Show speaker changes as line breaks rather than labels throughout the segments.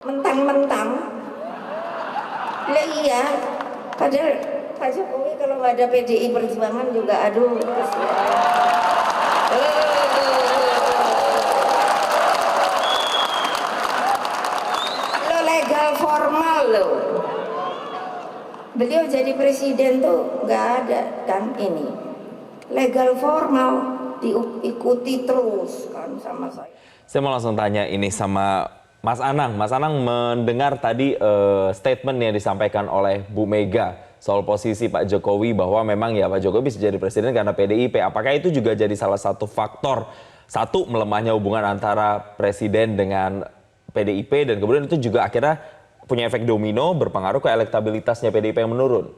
Mentang-mentang, lah iya, padahal Pak Jokowi kalau nggak ada PDI Perjuangan juga aduh lo legal formal lo, beliau jadi presiden tuh nggak ada kan ini legal formal diikuti terus kan sama saya.
Saya mau langsung tanya ini sama Mas Anang. Mas Anang mendengar tadi statement yang disampaikan oleh Bu Mega soal posisi Pak Jokowi bahwa memang ya Pak Jokowi bisa jadi presiden karena PDIP. Apakah itu juga jadi salah satu faktor satu melemahnya hubungan antara presiden dengan PDIP dan kemudian itu juga akhirnya punya efek domino berpengaruh ke elektabilitasnya PDIP yang menurun?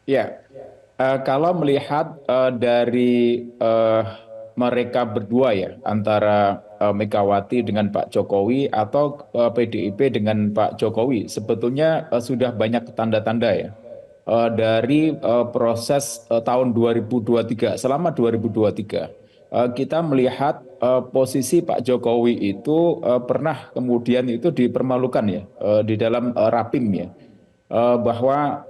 Ya, kalau melihat dari mereka berdua ya, antara Megawati dengan Pak Jokowi atau PDIP dengan Pak Jokowi, sebetulnya sudah banyak tanda-tanda ya. Dari proses tahun 2023, selama 2023, kita melihat posisi Pak Jokowi itu pernah kemudian itu dipermalukan ya di dalam Rapim ya. Bahwa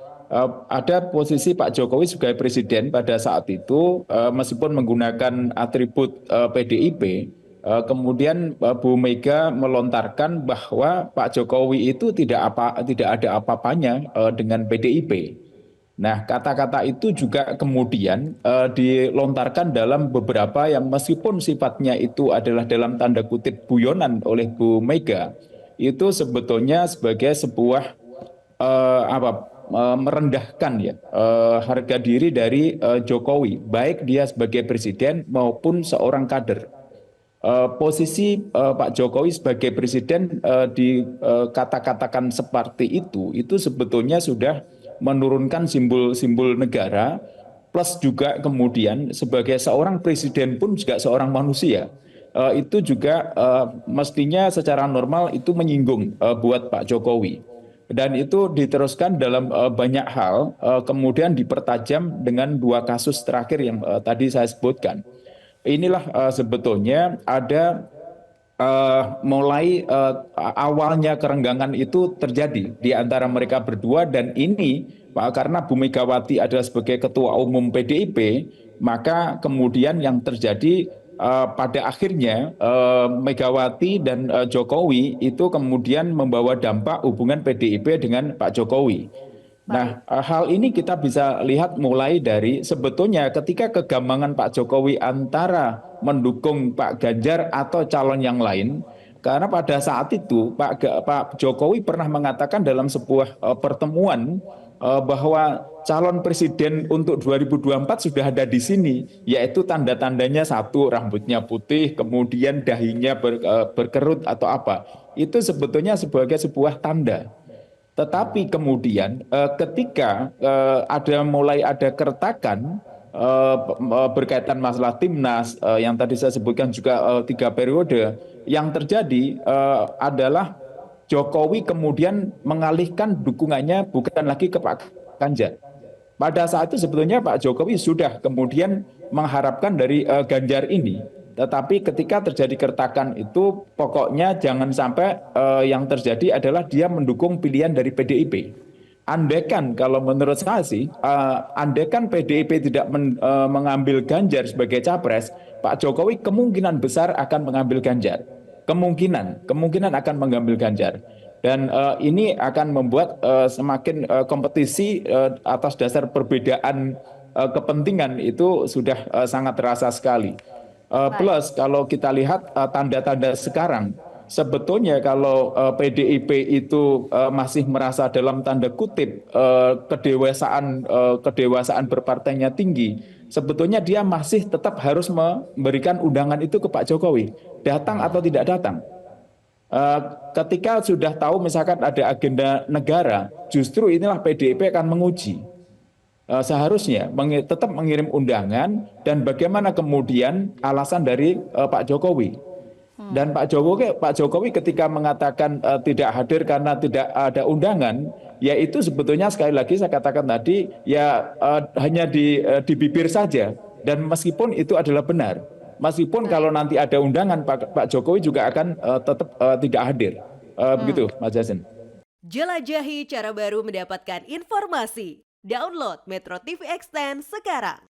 ada posisi Pak Jokowi sebagai presiden pada saat itu meskipun menggunakan atribut PDIP, kemudian Bu Mega melontarkan bahwa Pak Jokowi itu tidak ada apa-apanya dengan PDIP. Nah, kata-kata itu juga kemudian dilontarkan dalam beberapa yang meskipun sifatnya itu adalah dalam tanda kutip guyonan oleh Bu Mega, itu sebetulnya sebagai sebuah merendahkan ya harga diri dari Jokowi, baik dia sebagai presiden maupun seorang kader. Posisi Pak Jokowi sebagai presiden dikata-katakan seperti itu sebetulnya sudah menurunkan simbol-simbol negara, plus juga kemudian sebagai seorang presiden pun juga seorang manusia. Itu juga mestinya secara normal itu menyinggung buat Pak Jokowi. Dan itu diteruskan dalam banyak hal, kemudian dipertajam dengan dua kasus terakhir yang tadi saya sebutkan. Inilah sebetulnya ada mulai awalnya kerenggangan itu terjadi di antara mereka berdua, dan ini karena Bu Megawati adalah sebagai ketua umum PDIP, maka kemudian yang terjadi pada akhirnya Megawati dan Jokowi itu kemudian membawa dampak hubungan PDIP dengan Pak Jokowi. Nah, hal ini kita bisa lihat mulai dari sebetulnya ketika kegambangan Pak Jokowi antara mendukung Pak Ganjar atau calon yang lain, karena pada saat itu Pak Jokowi pernah mengatakan dalam sebuah pertemuan bahwa calon presiden untuk 2024 sudah ada di sini, yaitu tanda-tandanya satu rambutnya putih, kemudian dahinya berkerut atau apa. Itu sebetulnya sebagai sebuah tanda. Tetapi kemudian ketika mulai ada keretakan berkaitan masalah timnas yang tadi saya sebutkan juga 3 periode, yang terjadi adalah Jokowi kemudian mengalihkan dukungannya bukan lagi ke Pak Ganjar. Pada saat itu sebetulnya Pak Jokowi sudah kemudian mengharapkan dari Ganjar ini. Tetapi ketika terjadi keretakan itu, pokoknya jangan sampai yang terjadi adalah dia mendukung pilihan dari PDIP. Andaikan kalau menurut saya sih, andaikan PDIP tidak mengambil Ganjar sebagai capres, Pak Jokowi kemungkinan besar akan mengambil Ganjar. Kemungkinan akan mengambil Ganjar. Dan ini akan membuat semakin kompetisi atas dasar perbedaan kepentingan itu sudah sangat terasa sekali. Plus kalau kita lihat tanda-tanda sekarang, sebetulnya kalau PDIP itu masih merasa dalam tanda kutip kedewasaan berpartainya tinggi, sebetulnya dia masih tetap harus memberikan undangan itu ke Pak Jokowi, datang atau tidak datang. Ketika sudah tahu misalkan ada agenda negara, justru inilah PDIP akan menguji. Seharusnya tetap mengirim undangan, dan bagaimana kemudian alasan dari Pak Jokowi. Dan Pak Jokowi ketika mengatakan tidak hadir karena tidak ada undangan, ya itu sebetulnya sekali lagi saya katakan tadi ya hanya di bibir saja, dan meskipun itu adalah benar. Meskipun kalau nanti ada undangan, Pak Jokowi juga akan tetap tidak hadir. Begitu, Mas Jasin.
Jelajahi cara baru mendapatkan informasi. Download Metro TV Extend sekarang.